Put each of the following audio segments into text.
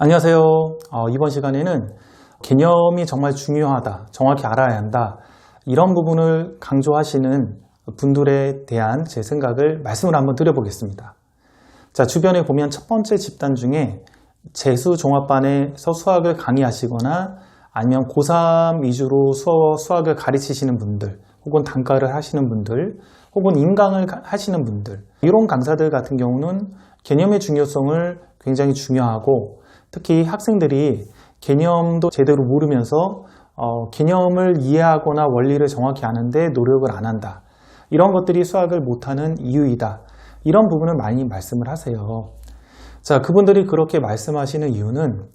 안녕하세요. 이번 시간에는 개념이 정말 중요하다, 정확히 알아야 한다, 이런 부분을 강조하시는 분들에 대한 제 생각을 말씀을 한번 드려보겠습니다. 자, 주변에 보면 첫 번째 집단 중에 재수종합반에서 수학을 강의하시거나 아니면 고3 위주로 수학을 가르치시는 분들, 혹은 단과를 하시는 분들, 혹은 인강을 하시는 분들, 이런 강사들 같은 경우는 개념의 중요성을 굉장히 중요하고, 특히 학생들이 개념도 제대로 모르면서 개념을 이해하거나 원리를 정확히 아는데 노력을 안 한다, 이런 것들이 수학을 못하는 이유이다, 이런 부분을 많이 말씀을 하세요. 자, 그분들이 그렇게 말씀하시는 이유는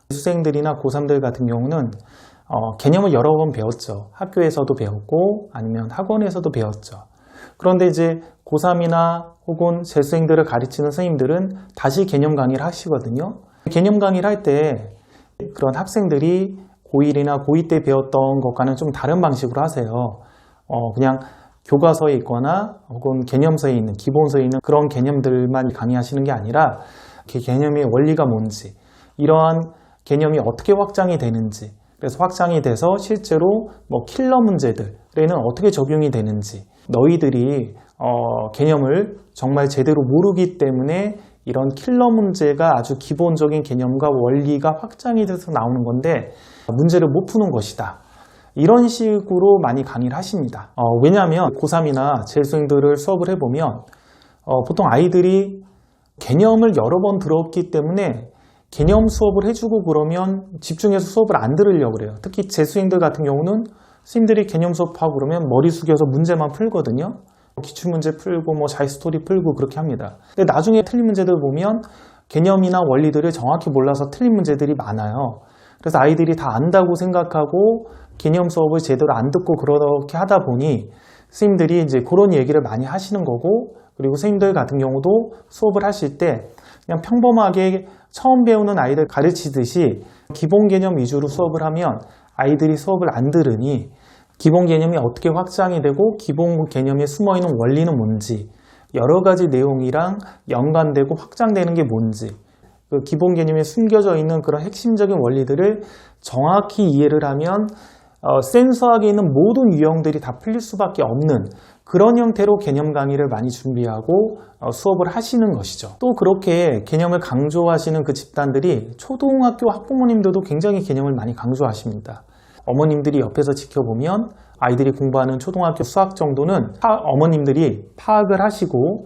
수생들이나 고3들 같은 경우는 개념을 여러 번 배웠죠. 학교에서도 배웠고 아니면 학원에서도 배웠죠. 그런데 이제 고3이나 혹은 재수생들을 가르치는 선생님들은 다시 개념 강의를 하시거든요. 개념 강의를 할 때 그런 학생들이 고1이나 고2 때 배웠던 것과는 좀 다른 방식으로 하세요. 그냥 교과서에 있거나 혹은 개념서에 있는, 기본서에 있는 그런 개념들만 강의하시는 게 아니라 개념의 원리가 뭔지, 이러한 개념이 어떻게 확장이 되는지, 그래서 확장이 돼서 실제로 킬러 문제들에는 어떻게 적용이 되는지, 너희들이 개념을 정말 제대로 모르기 때문에 이런 킬러 문제가 아주 기본적인 개념과 원리가 확장이 돼서 나오는 건데 문제를 못 푸는 것이다, 이런 식으로 많이 강의를 하십니다. 왜냐하면 고3이나 재수생들을 수업을 해보면 보통 아이들이 개념을 여러 번 들었기 때문에 개념 수업을 해주고 그러면 집중해서 수업을 안 들으려고 그래요. 특히 재수생들 같은 경우는 선생님들이 개념 수업하고 그러면 머리 숙여서 문제만 풀거든요. 기출문제 풀고 자기스토리 풀고 그렇게 합니다. 근데 나중에 틀린 문제들 보면 개념이나 원리들을 정확히 몰라서 틀린 문제들이 많아요. 그래서 아이들이 다 안다고 생각하고 개념 수업을 제대로 안 듣고 그렇게 하다 보니 선생님들이 이제 그런 얘기를 많이 하시는 거고, 그리고 선생님들 같은 경우도 수업을 하실 때 그냥 평범하게 처음 배우는 아이들 가르치듯이 기본 개념 위주로 수업을 하면 아이들이 수업을 안 들으니 기본 개념이 어떻게 확장이 되고 기본 개념에 숨어있는 원리는 뭔지, 여러 가지 내용이랑 연관되고 확장되는 게 뭔지, 그 기본 개념에 숨겨져 있는 그런 핵심적인 원리들을 정확히 이해를 하면 센서학에 있는 모든 유형들이 다 풀릴 수밖에 없는 그런 형태로 개념 강의를 많이 준비하고 수업을 하시는 것이죠. 또 그렇게 개념을 강조하시는 그 집단들이 초등학교 학부모님들도 굉장히 개념을 많이 강조하십니다. 어머님들이 옆에서 지켜보면 아이들이 공부하는 초등학교 수학 정도는 어머님들이 파악을 하시고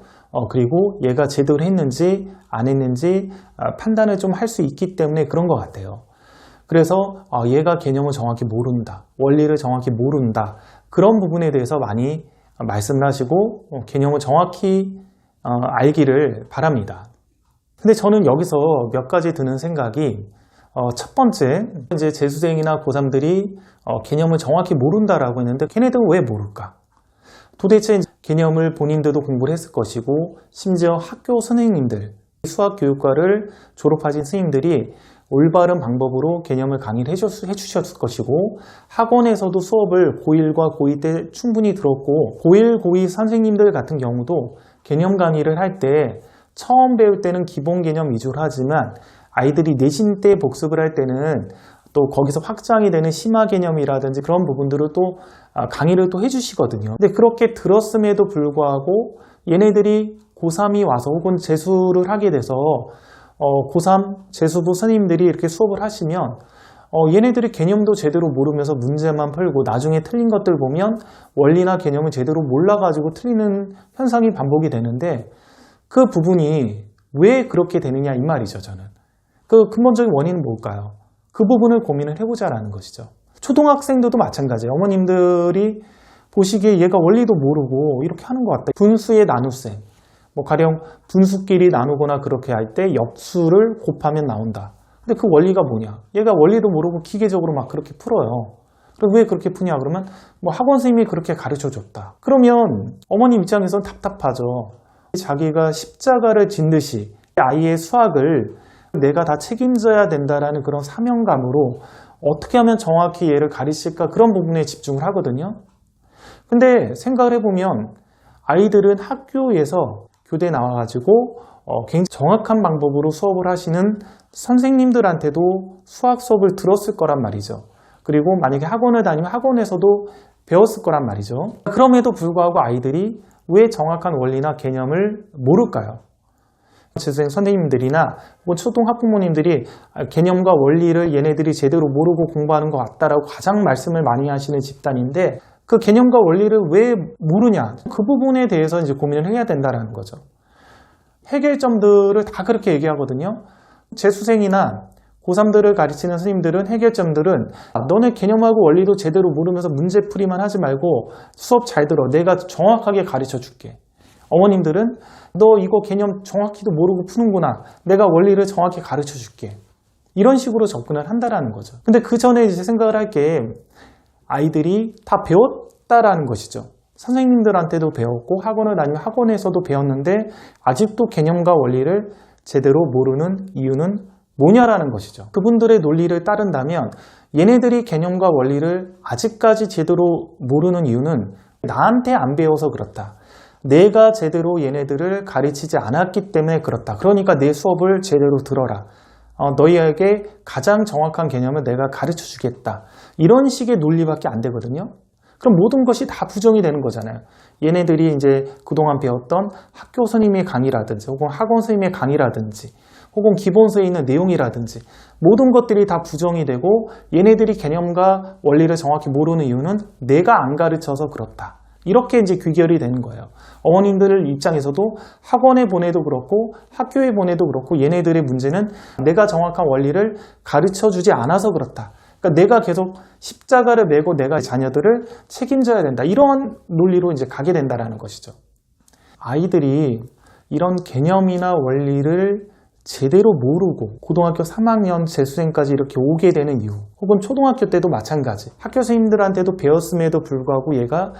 그리고 얘가 제대로 했는지 안 했는지 판단을 좀 할 수 있기 때문에 그런 것 같아요. 그래서 얘가 개념을 정확히 모른다, 원리를 정확히 모른다, 그런 부분에 대해서 많이 말씀을 하시고 개념을 정확히 알기를 바랍니다. 근데 저는 여기서 몇 가지 드는 생각이, 첫 번째, 이제 재수생이나 고3들이 개념을 정확히 모른다라고 했는데 걔네들은 왜 모를까? 도대체 개념을 본인들도 공부를 했을 것이고, 심지어 학교 선생님들, 수학교육과를 졸업하신 선생님들이 올바른 방법으로 개념을 강의를 해주셨을 것이고, 학원에서도 수업을 고1과 고2 때 충분히 들었고, 고1, 고2 선생님들 같은 경우도 개념 강의를 할 때 처음 배울 때는 기본 개념 위주로 하지만 아이들이 내신 때 복습을 할 때는 또 거기서 확장이 되는 심화 개념이라든지 그런 부분들을 또 강의를 또 해주시거든요. 근데 그렇게 들었음에도 불구하고 얘네들이 고3이 와서 혹은 재수를 하게 돼서 고3 재수부 선생님들이 이렇게 수업을 하시면 얘네들이 개념도 제대로 모르면서 문제만 풀고 나중에 틀린 것들 보면 원리나 개념을 제대로 몰라가지고 틀리는 현상이 반복이 되는데, 그 부분이 왜 그렇게 되느냐 이 말이죠. 저는 그 근본적인 원인은 뭘까요? 그 부분을 고민을 해보자라는 것이죠. 초등학생들도 마찬가지예요. 어머님들이 보시기에 얘가 원리도 모르고 이렇게 하는 것 같다. 분수의 나눗셈, 가령 분수끼리 나누거나 그렇게 할 때 역수를 곱하면 나온다. 근데 그 원리가 뭐냐? 얘가 원리도 모르고 기계적으로 막 그렇게 풀어요. 그럼 왜 그렇게 푸냐? 그러면 학원 선생님이 그렇게 가르쳐 줬다. 그러면 어머님 입장에서는 답답하죠. 자기가 십자가를 진 듯이 아이의 수학을 내가 다 책임져야 된다라는 그런 사명감으로 어떻게 하면 정확히 얘를 가르칠까, 그런 부분에 집중을 하거든요. 근데 생각을 해보면 아이들은 학교에서 교대에 나와가지고 굉장히 정확한 방법으로 수업을 하시는 선생님들한테도 수학 수업을 들었을 거란 말이죠. 그리고 만약에 학원을 다니면 학원에서도 배웠을 거란 말이죠. 그럼에도 불구하고 아이들이 왜 정확한 원리나 개념을 모를까요? 재수생 선생님들이나 초등 학부모님들이 개념과 원리를 얘네들이 제대로 모르고 공부하는 것 같다라고 가장 말씀을 많이 하시는 집단인데, 그 개념과 원리를 왜 모르냐, 그 부분에 대해서 이제 고민을 해야 된다는 거죠. 해결점들을 다 그렇게 얘기하거든요. 재수생이나 고3들을 가르치는 선생님들은 해결점들은 너네 개념하고 원리도 제대로 모르면서 문제풀이만 하지 말고 수업 잘 들어. 내가 정확하게 가르쳐 줄게. 어머님들은 너 이거 개념 정확히도 모르고 푸는구나. 내가 원리를 정확히 가르쳐 줄게. 이런 식으로 접근을 한다라는 거죠. 근데 그 전에 이제 생각을 할 게 아이들이 다 배웠다라는 것이죠. 선생님들한테도 배웠고 학원을 다니면 학원에서도 배웠는데 아직도 개념과 원리를 제대로 모르는 이유는 뭐냐라는 것이죠. 그분들의 논리를 따른다면 얘네들이 개념과 원리를 아직까지 제대로 모르는 이유는 나한테 안 배워서 그렇다. 내가 제대로 얘네들을 가르치지 않았기 때문에 그렇다. 그러니까 내 수업을 제대로 들어라. 너희에게 가장 정확한 개념을 내가 가르쳐 주겠다. 이런 식의 논리밖에 안 되거든요. 그럼 모든 것이 다 부정이 되는 거잖아요. 얘네들이 이제 그동안 배웠던 학교 선생님의 강의라든지 혹은 학원 선생님의 강의라든지 혹은 기본서에 있는 내용이라든지 모든 것들이 다 부정이 되고 얘네들이 개념과 원리를 정확히 모르는 이유는 내가 안 가르쳐서 그렇다. 이렇게 이제 귀결이 되는 거예요. 어머님들 입장에서도 학원에 보내도 그렇고 학교에 보내도 그렇고 얘네들의 문제는 내가 정확한 원리를 가르쳐 주지 않아서 그렇다. 그러니까 내가 계속 십자가를 메고 내가 자녀들을 책임져야 된다. 이런 논리로 이제 가게 된다라는 것이죠. 아이들이 이런 개념이나 원리를 제대로 모르고 고등학교 3학년 재수생까지 이렇게 오게 되는 이유, 혹은 초등학교 때도 마찬가지, 학교 선생님들한테도 배웠음에도 불구하고 얘가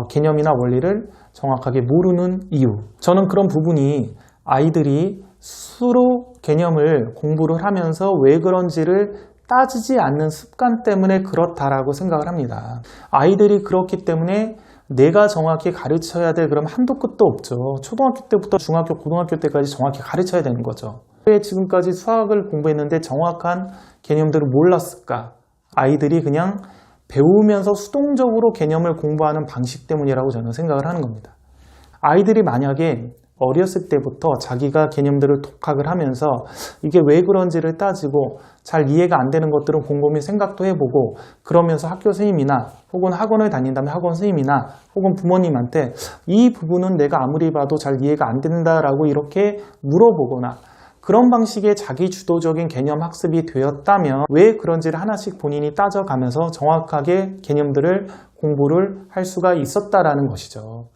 개념이나 원리를 정확하게 모르는 이유, 저는 그런 부분이 아이들이 스스로 개념을 공부를 하면서 왜 그런지를 따지지 않는 습관 때문에 그렇다라고 생각을 합니다. 아이들이 그렇기 때문에 내가 정확히 가르쳐야 될 그럼 한도 끝도 없죠. 초등학교 때부터 중학교, 고등학교 때까지 정확히 가르쳐야 되는 거죠. 왜 지금까지 수학을 공부했는데 정확한 개념들을 몰랐을까? 아이들이 그냥 배우면서 수동적으로 개념을 공부하는 방식 때문이라고 저는 생각을 하는 겁니다. 아이들이 만약에 어렸을 때부터 자기가 개념들을 독학을 하면서 이게 왜 그런지를 따지고 잘 이해가 안 되는 것들은 곰곰이 생각도 해보고, 그러면서 학교 선생님이나 혹은 학원을 다닌다면 학원 선생님이나 혹은 부모님한테 이 부분은 내가 아무리 봐도 잘 이해가 안 된다라고 이렇게 물어보거나, 그런 방식의 자기 주도적인 개념 학습이 되었다면 왜 그런지를 하나씩 본인이 따져가면서 정확하게 개념들을 공부를 할 수가 있었다라는 것이죠.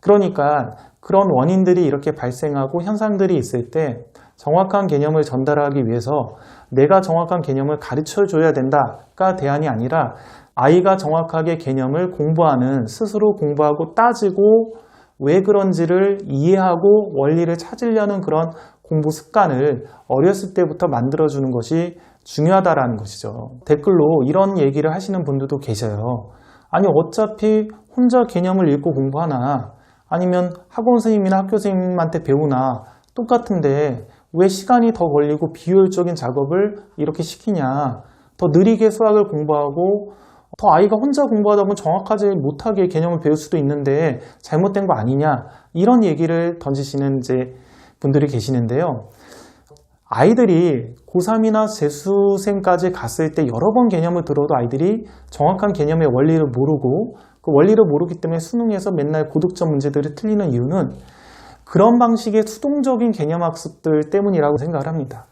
그러니까 그런 원인들이 이렇게 발생하고 현상들이 있을 때 정확한 개념을 전달하기 위해서 내가 정확한 개념을 가르쳐 줘야 된다가 대안이 아니라 아이가 정확하게 개념을 공부하는, 스스로 공부하고 따지고 왜 그런지를 이해하고 원리를 찾으려는 그런 공부 습관을 어렸을 때부터 만들어주는 것이 중요하다라는 것이죠. 댓글로 이런 얘기를 하시는 분들도 계셔요. 아니 어차피 혼자 개념을 읽고 공부하나, 아니면 학원 선생님이나 학교 선생님한테 배우나 똑같은데 왜 시간이 더 걸리고 비효율적인 작업을 이렇게 시키냐, 더 느리게 수학을 공부하고 더 아이가 혼자 공부하다 보면 정확하지 못하게 개념을 배울 수도 있는데 잘못된 거 아니냐, 이런 얘기를 던지시는 이제 분들이 계시는데요. 아이들이 고3이나 재수생까지 갔을 때 여러 번 개념을 들어도 아이들이 정확한 개념의 원리를 모르고 그 원리를 모르기 때문에 수능에서 맨날 고득점 문제들이 틀리는 이유는 그런 방식의 수동적인 개념 학습들 때문이라고 생각을 합니다.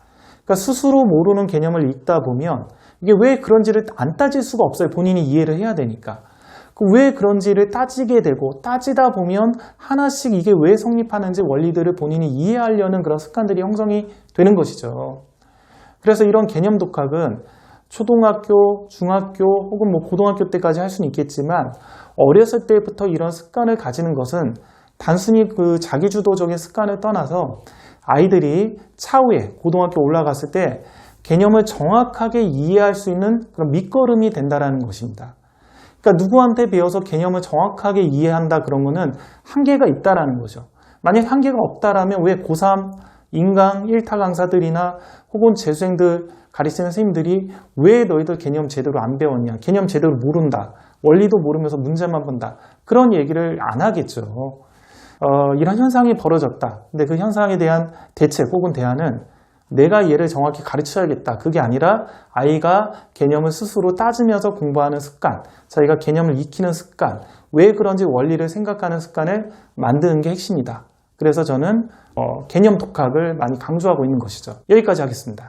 그러니까 스스로 모르는 개념을 읽다 보면 이게 왜 그런지를 안 따질 수가 없어요. 본인이 이해를 해야 되니까. 왜 그런지를 따지게 되고, 따지다 보면 하나씩 이게 왜 성립하는지 원리들을 본인이 이해하려는 그런 습관들이 형성이 되는 것이죠. 그래서 이런 개념 독학은 초등학교, 중학교 혹은 고등학교 때까지 할 수는 있겠지만 어렸을 때부터 이런 습관을 가지는 것은 단순히 그 자기주도적인 습관을 떠나서 아이들이 차후에 고등학교 올라갔을 때 개념을 정확하게 이해할 수 있는 그런 밑거름이 된다는 것입니다. 그러니까 누구한테 배워서 개념을 정확하게 이해한다 그런 거는 한계가 있다라는 거죠. 만약 한계가 없다라면 왜 고3 인강 1타 강사들이나 혹은 재수생들 가르치는 선생님들이 왜 너희들 개념 제대로 안 배웠냐, 개념 제대로 모른다, 원리도 모르면서 문제만 본다, 그런 얘기를 안 하겠죠. 이런 현상이 벌어졌다. 근데 그 현상에 대한 대책 혹은 대안은 내가 얘를 정확히 가르쳐야겠다. 그게 아니라 아이가 개념을 스스로 따지면서 공부하는 습관, 자기가 개념을 익히는 습관, 왜 그런지 원리를 생각하는 습관을 만드는 게 핵심이다. 그래서 저는 개념 독학을 많이 강조하고 있는 것이죠. 여기까지 하겠습니다.